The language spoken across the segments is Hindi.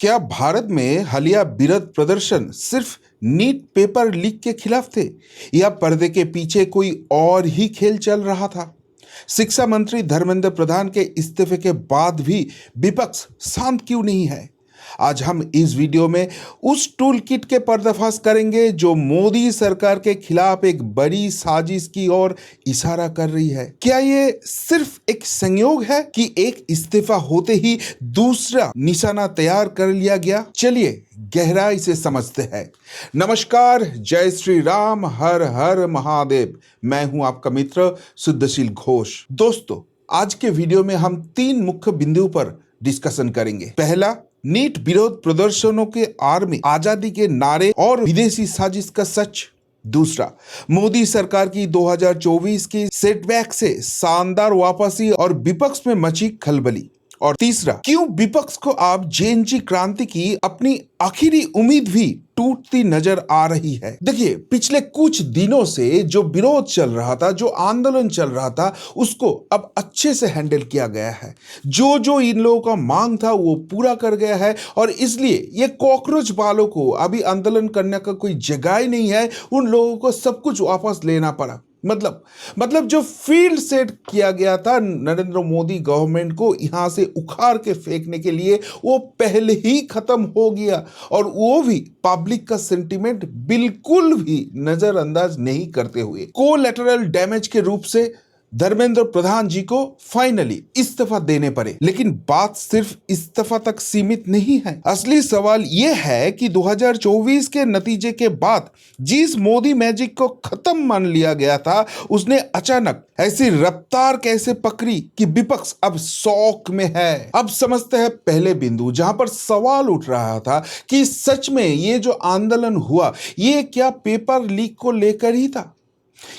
क्या भारत में हालिया विरोध प्रदर्शन सिर्फ नीट पेपर लीक के खिलाफ थे या पर्दे के पीछे कोई और ही खेल चल रहा था? शिक्षा मंत्री धर्मेंद्र प्रधान के इस्तीफे के बाद भी विपक्ष शांत क्यों नहीं है? आज हम इस वीडियो में उस टूल किट के पर्दाफाश करेंगे जो मोदी सरकार के खिलाफ एक बड़ी साजिश की ओर इशारा कर रही है। क्या ये सिर्फ एक संयोग है कि एक इस्तीफा होते ही दूसरा निशाना तैयार कर लिया गया? चलिए गहराई से समझते हैं। नमस्कार, जय श्री राम, हर हर महादेव। मैं हूं आपका मित्र शुद्धशील घोष। दोस्तों, आज के वीडियो में हम 3 मुख्य बिंदुओं पर डिस्कशन करेंगे। पहला, नीट विरोध प्रदर्शनों के आड़ में आजादी के नारे और विदेशी साजिश का सच। दूसरा, मोदी सरकार की 2024 की सेटबैक से शानदार वापसी और विपक्ष में मची खलबली। और तीसरा, क्यों विपक्ष को अब जेएनजी क्रांति की अपनी आखिरी उम्मीद भी टूटती नजर आ रही है। देखिए, पिछले कुछ दिनों से जो विरोध चल रहा था, जो आंदोलन चल रहा था, उसको अब अच्छे से हैंडल किया गया है। जो जो इन लोगों का मांग था वो पूरा कर गया है और इसलिए ये कॉकरोच वालों को अभी आंदोलन करने का कोई जगह ही नहीं है। उन लोगों को सब कुछ वापस लेना पड़ा। मतलब जो फील्ड सेट किया गया था नरेंद्र मोदी गवर्नमेंट को यहां से उखाड़ के फेंकने के लिए, वो पहले ही खत्म हो गया और वो भी पब्लिक का सेंटिमेंट बिल्कुल भी नजरअंदाज नहीं करते हुए कोलैटरल डैमेज के रूप से धर्मेंद्र प्रधान जी को फाइनली इस्तीफा देने पड़े। लेकिन बात सिर्फ इस्तीफा तक सीमित नहीं है। असली सवाल यह है कि 2024 के नतीजे के बाद जिस मोदी मैजिक को खत्म मान लिया गया था, उसने अचानक ऐसी रफ्तार कैसे पकड़ी कि विपक्ष अब शौक में है। अब समझते हैं पहले बिंदु, जहां पर सवाल उठ रहा था कि सच में ये जो आंदोलन हुआ, ये क्या पेपर लीक को लेकर ही था?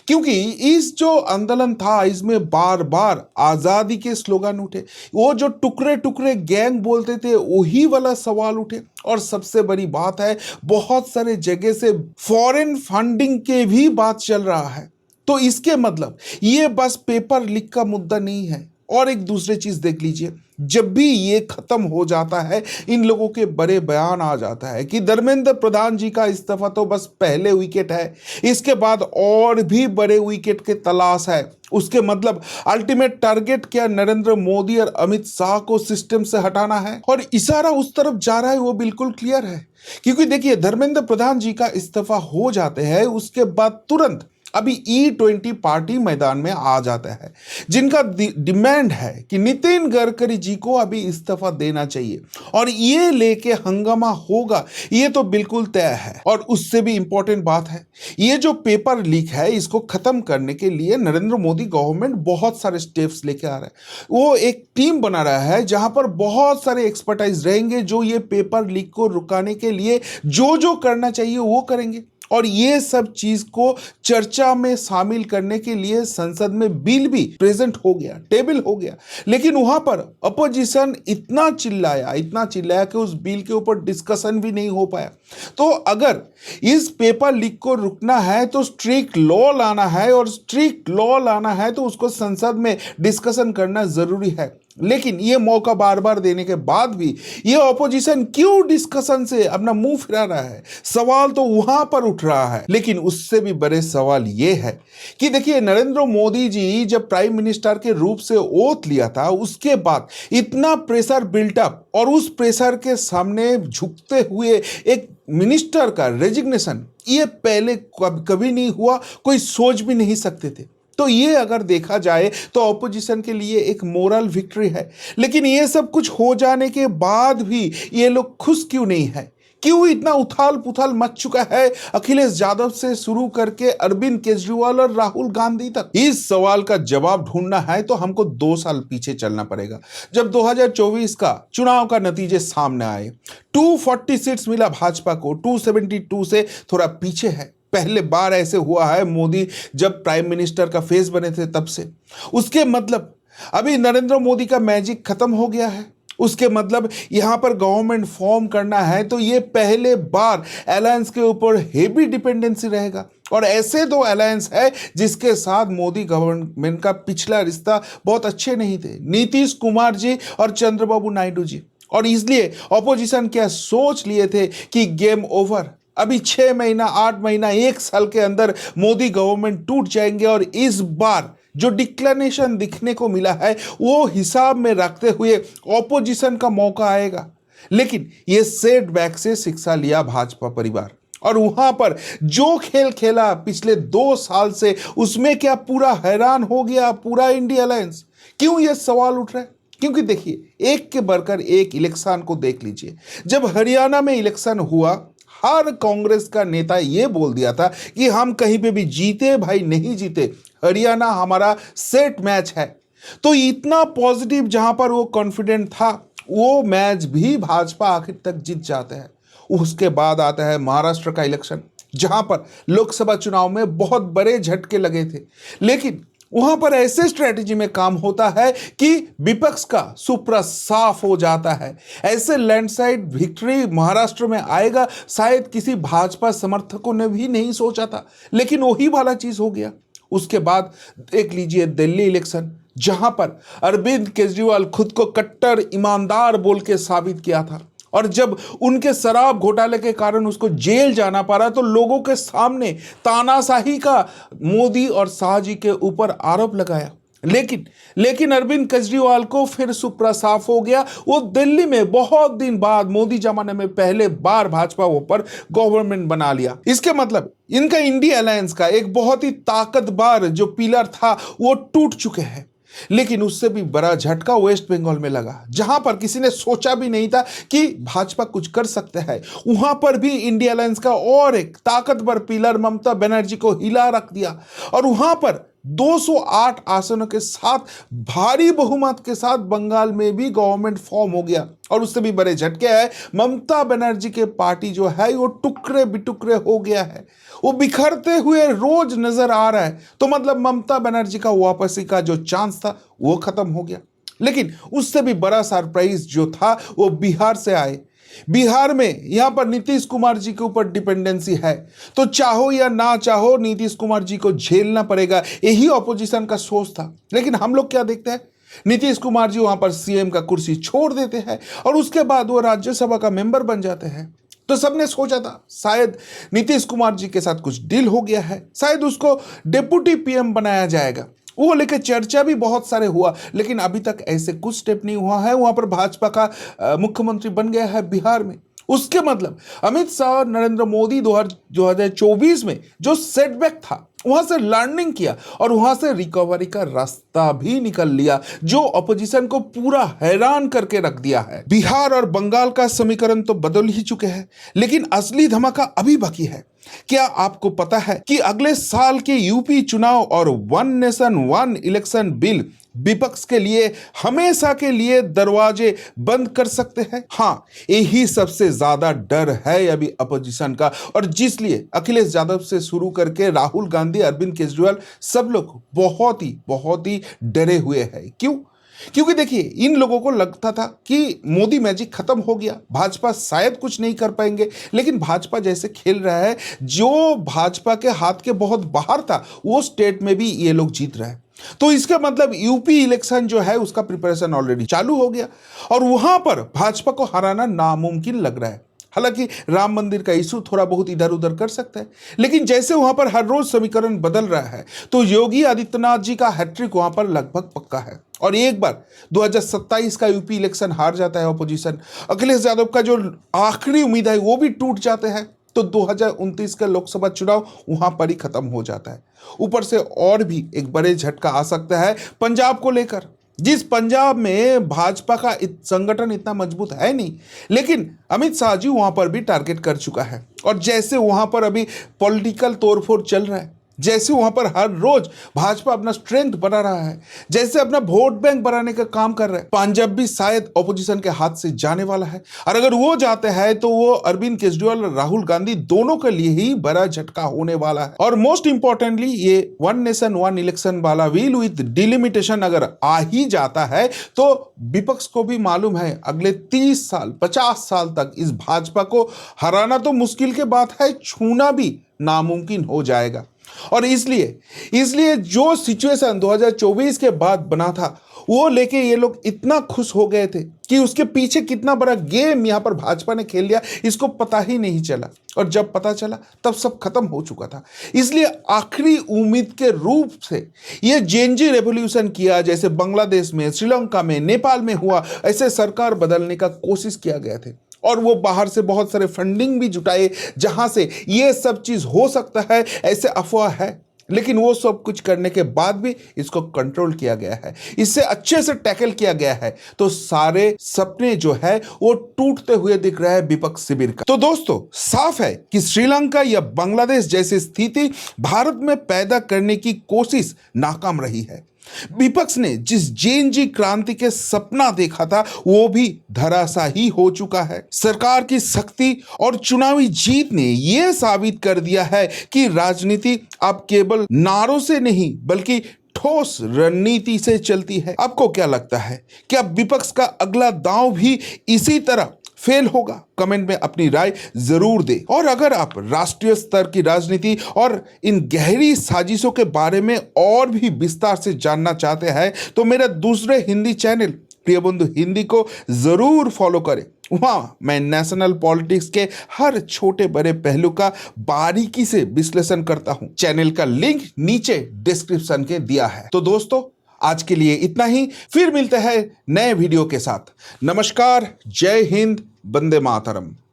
क्योंकि इस जो आंदोलन था, इसमें बार बार आजादी के स्लोगन उठे, वो जो टुकड़े टुकड़े गैंग बोलते थे वही वाला सवाल उठे। और सबसे बड़ी बात है, बहुत सारे जगह से फॉरेन फंडिंग के भी बात चल रहा है। तो इसके मतलब ये बस पेपर लीक का मुद्दा नहीं है। और एक दूसरी चीज देख लीजिए, जब भी ये खत्म हो जाता है, इन लोगों के बड़े बयान आ जाता है कि धर्मेंद्र प्रधान जी का इस्तीफा तो बस पहले विकेट है, इसके बाद और भी बड़े विकेट की तलाश है। उसके मतलब अल्टीमेट टारगेट क्या नरेंद्र मोदी और अमित शाह को सिस्टम से हटाना है। और इशारा उस तरफ जा रहा है, वो बिल्कुल क्लियर है। क्योंकि देखिए, धर्मेंद्र प्रधान जी का इस्तीफा हो जाते हैं, उसके बाद तुरंत अभी E20 पार्टी मैदान में आ जाता है, जिनका डिमांड है कि नितिन गडकरी जी को अभी इस्तीफा देना चाहिए और ये लेके हंगामा होगा, ये तो बिल्कुल तय है। और उससे भी इंपॉर्टेंट बात है, ये जो पेपर लीक है, इसको खत्म करने के लिए नरेंद्र मोदी गवर्नमेंट बहुत सारे स्टेप्स लेके आ रहा है। वो एक टीम बना रहा है जहां पर बहुत सारे एक्सपर्टाइज रहेंगे जो ये पेपर लीक को रुकाने के लिए जो जो करना चाहिए वो करेंगे। और ये सब चीज को चर्चा में शामिल करने के लिए संसद में बिल भी प्रेजेंट हो गया, टेबल हो गया। लेकिन वहां पर अपोजिशन इतना चिल्लाया कि उस बिल के ऊपर डिस्कशन भी नहीं हो पाया। तो अगर इस पेपर लीक को रुकना है तो स्ट्रिक्ट लॉ लाना है, और स्ट्रिक्ट लॉ लाना है तो उसको संसद में डिस्कशन करना जरूरी है। लेकिन ये मौका बार बार देने के बाद भी ये ऑपोजिशन क्यों डिस्कशन से अपना मुंह फिरा रहा है? सवाल तो वहां पर उठ रहा है। लेकिन उससे भी बड़े सवाल ये है कि देखिए, नरेंद्र मोदी जी जब प्राइम मिनिस्टर के रूप से ओथ लिया था, उसके बाद इतना प्रेशर बिल्टअप और उस प्रेशर के सामने झुकते हुए एक मिनिस्टर का रेजिग्नेशन, ये पहले कभी नहीं हुआ, कोई सोच भी नहीं सकते थे। तो ये अगर देखा जाए तो ऑपोजिशन के लिए एक मोरल विक्ट्री है। लेकिन ये सब कुछ हो जाने के बाद भी ये लोग खुश क्यों नहीं है? क्यों इतना उथाल पुथाल मच चुका है, अखिलेश यादव से शुरू करके अरविंद केजरीवाल और राहुल गांधी तक? इस सवाल का जवाब ढूंढना है तो हमको 2 साल पीछे चलना पड़ेगा, जब 2024 का चुनाव का नतीजे सामने आए। 240 सीट्स मिला भाजपा को, 272 से थोड़ा पीछे है। पहले बार ऐसे हुआ है मोदी जब प्राइम मिनिस्टर का फेस बने थे तब से। उसके मतलब अभी नरेंद्र मोदी का मैजिक खत्म हो गया है। उसके मतलब यहां पर गवर्नमेंट फॉर्म करना है तो ये पहले बार अलायंस के ऊपर हेवी डिपेंडेंसी रहेगा। और ऐसे 2 अलायंस है जिसके साथ मोदी गवर्नमेंट का पिछला रिश्ता बहुत अच्छे नहीं थे, नीतीश कुमार जी और चंद्रबाबू नायडू जी। और इसलिए ऑपोजिशन क्या सोच लिए थे कि गेम ओवर, अभी 6 महीना, 8 महीना, 1 साल के अंदर मोदी गवर्नमेंट टूट जाएंगे और इस बार जो डिक्लेरेशन दिखने को मिला है वो हिसाब में रखते हुए ऑपोजिशन का मौका आएगा। लेकिन ये सेटबैक से शिक्षा लिया भाजपा परिवार और वहां पर जो खेल खेला पिछले 2 साल से, उसमें क्या पूरा हैरान हो गया पूरा इंडिया अलायंस? क्यों ये सवाल उठ रहा है? क्योंकि देखिए, एक के बढ़कर एक इलेक्शन को देख लीजिए। जब हरियाणा में इलेक्शन हुआ, हर कांग्रेस का नेता ये बोल दिया था कि हम कहीं पे भी जीते भाई नहीं जीते, हरियाणा हमारा सेट मैच है। तो इतना पॉजिटिव जहां पर वो कॉन्फिडेंट था, वो मैच भी भाजपा आखिर तक जीत जाते हैं। उसके बाद आता है महाराष्ट्र का इलेक्शन, जहां पर लोकसभा चुनाव में बहुत बड़े झटके लगे थे, लेकिन वहां पर ऐसे स्ट्रेटेजी में काम होता है कि विपक्ष का सुप्रा साफ हो जाता है। ऐसे लैंडस्लाइड विक्ट्री महाराष्ट्र में आएगा शायद किसी भाजपा समर्थकों ने भी नहीं सोचा था, लेकिन वही वाला चीज हो गया। उसके बाद देख लीजिए दिल्ली इलेक्शन, जहां पर अरविंद केजरीवाल खुद को कट्टर ईमानदार बोल के साबित किया था, और जब उनके शराब घोटाले के कारण उसको जेल जाना पड़ा तो लोगों के सामने तानाशाही का मोदी और शाह जी के ऊपर आरोप लगाया। लेकिन अरविंद केजरीवाल को फिर सुप्रा साफ हो गया। वो दिल्ली में बहुत दिन बाद मोदी जमाने में पहले बार भाजपा ऊपर गवर्नमेंट बना लिया। इसके मतलब इनका इंडिया अलायंस का एक बहुत ही ताकतवर जो पिलर था वो टूट चुके हैं। लेकिन उससे भी बड़ा झटका वेस्ट बंगाल में लगा, जहां पर किसी ने सोचा भी नहीं था कि भाजपा कुछ कर सकते हैं। वहां पर भी इंडिया अलायंस का और एक ताकतवर पिलर ममता बनर्जी को हिला रख दिया और वहां पर 208 आसनों के साथ भारी बहुमत के साथ बंगाल में भी गवर्नमेंट फॉर्म हो गया। और उससे भी बड़े झटके है, ममता बनर्जी के पार्टी जो है वो टुकड़े बिटुकड़े हो गया है, वो बिखरते हुए रोज नजर आ रहा है। तो मतलब ममता बनर्जी का वापसी का जो चांस था वो खत्म हो गया। लेकिन उससे भी बड़ा सरप्राइज जो था वो बिहार से आए। बिहार में यहां पर नीतीश कुमार जी के ऊपर डिपेंडेंसी है, तो चाहो या ना चाहो नीतीश कुमार जी को झेलना पड़ेगा, यही ऑपोजिशन का सोच था। लेकिन हम लोग क्या देखते हैं, नीतीश कुमार जी वहां पर सीएम का कुर्सी छोड़ देते हैं और उसके बाद वो राज्यसभा का मेंबर बन जाते हैं। तो सबने सोचा था शायद नीतीश कुमार जी के साथ कुछ डील हो गया है, शायद उसको डिप्टी पीएम बनाया जाएगा। वो लेकर चर्चा भी बहुत सारे हुआ, लेकिन अभी तक ऐसे कुछ स्टेप नहीं हुआ है। वहां पर भाजपा का मुख्यमंत्री बन गया है बिहार में। उसके मतलब अमित शाह और नरेंद्र मोदी 2024 में जो सेटबैक था वहां से लर्निंग किया और वहां से रिकवरी का रास्ता भी निकल लिया, जो ऑपोजिशन को पूरा हैरान करके रख दिया है। बिहार और बंगाल का समीकरण तो बदल ही चुके हैं, लेकिन असली धमाका अभी बाकी है। क्या आपको पता है कि अगले साल के यूपी चुनाव और one nation one election bill विपक्ष के लिए हमेशा के लिए दरवाजे बंद कर सकते हैं? हाँ, यही सबसे ज्यादा डर है अभी अपोजिशन का, और जिसलिए अखिलेश यादव से शुरू करके राहुल गांधी, अरविंद केजरीवाल, सब लोग बहुत ही डरे हुए हैं। क्यों? क्योंकि देखिए, इन लोगों को लगता था कि मोदी मैजिक खत्म हो गया, भाजपा शायद कुछ नहीं कर पाएंगे। लेकिन भाजपा जैसे खेल रहा है, जो भाजपा के हाथ के बहुत बाहर था वो स्टेट में भी ये लोग जीत रहे हैं। तो इसका मतलब यूपी इलेक्शन जो है उसका प्रिपरेशन ऑलरेडी चालू हो गया और वहां पर भाजपा को हराना नामुमकिन लग रहा है। हालांकि राम मंदिर का इशू थोड़ा बहुत इधर उधर कर सकता है, लेकिन जैसे वहां पर हर रोज समीकरण बदल रहा है, तो योगी आदित्यनाथ जी का हैट्रिक वहां पर लगभग पक्का है। और एक बार 2027 का यूपी इलेक्शन हार जाता है ऑपोजिशन, अखिलेश यादव का जो आखिरी उम्मीद है वो भी टूट जाते हैं, तो 2029 का लोकसभा चुनाव वहां पर ही खत्म हो जाता है। ऊपर से और भी एक बड़े झटका आ सकता है पंजाब को लेकर। जिस पंजाब में भाजपा का संगठन इतना मजबूत है नहीं, लेकिन अमित शाह जी वहां पर भी टारगेट कर चुका है। और जैसे वहां पर अभी पॉलिटिकल तोड़फोड़ चल रहा है, जैसे वहां पर हर रोज भाजपा अपना स्ट्रेंथ बना रहा है, जैसे अपना वोट बैंक बनाने का काम कर रहा है, पंजाब भी शायद ऑपोजिशन के हाथ से जाने वाला है। और अगर वो जाते हैं तो वो अरविंद केजरीवाल और राहुल गांधी दोनों के लिए ही बड़ा झटका होने वाला है। और मोस्ट इंपॉर्टेंटली ये वन नेशन वन इलेक्शन वाला विल विद डिलिमिटेशन अगर आ ही जाता है तो विपक्ष को भी मालूम है अगले 30 साल 50 साल तक इस भाजपा को हराना तो मुश्किल की बात है, छूना भी नामुमकिन हो जाएगा। और इसलिए जो सिचुएशन 2024 के बाद बना था वो लेके ये लोग इतना खुश हो गए थे कि उसके पीछे कितना बड़ा गेम यहां पर भाजपा ने खेल लिया इसको पता ही नहीं चला, और जब पता चला तब सब खत्म हो चुका था। इसलिए आखिरी उम्मीद के रूप से ये जेएनजी रेवोल्यूशन किया, जैसे बांग्लादेश में, श्रीलंका में, नेपाल में हुआ, ऐसे सरकार बदलने का कोशिश किया गया थे। और वो बाहर से बहुत सारे फंडिंग भी जुटाए जहां से ये सब चीज हो सकता है, ऐसे अफवाह है। लेकिन वो सब कुछ करने के बाद भी इसको कंट्रोल किया गया है, इससे अच्छे से टैकल किया गया है। तो सारे सपने जो है वो टूटते हुए दिख रहा है विपक्ष शिविर का। तो दोस्तों, साफ है कि श्रीलंका या बांग्लादेश जैसी स्थिति भारत में पैदा करने की कोशिश नाकाम रही है। विपक्ष ने जिस जेएनजी क्रांति के सपना देखा था वो भी धराशायी हो चुका है। सरकार की शक्ति और चुनावी जीत ने यह साबित कर दिया है कि राजनीति अब केवल नारों से नहीं बल्कि ठोस रणनीति से चलती है। आपको क्या लगता है, क्या विपक्ष का अगला दांव भी इसी तरह फेल होगा? कमेंट में अपनी राय जरूर दें। और अगर आप राष्ट्रीय स्तर की राजनीति और इन गहरी साजिशों के बारे में और भी विस्तार से जानना चाहते हैं तो मेरा दूसरे हिंदी चैनल प्रिय बंधु हिंदी को जरूर फॉलो करें। वहां मैं नेशनल पॉलिटिक्स के हर छोटे बड़े पहलू का बारीकी से विश्लेषण करता हूं। चैनल का लिंक नीचे डिस्क्रिप्शन के दिया है। तो दोस्तों, आज के लिए इतना ही, फिर मिलते हैं नए वीडियो के साथ। नमस्कार, जय हिंद, वंदे मातरम।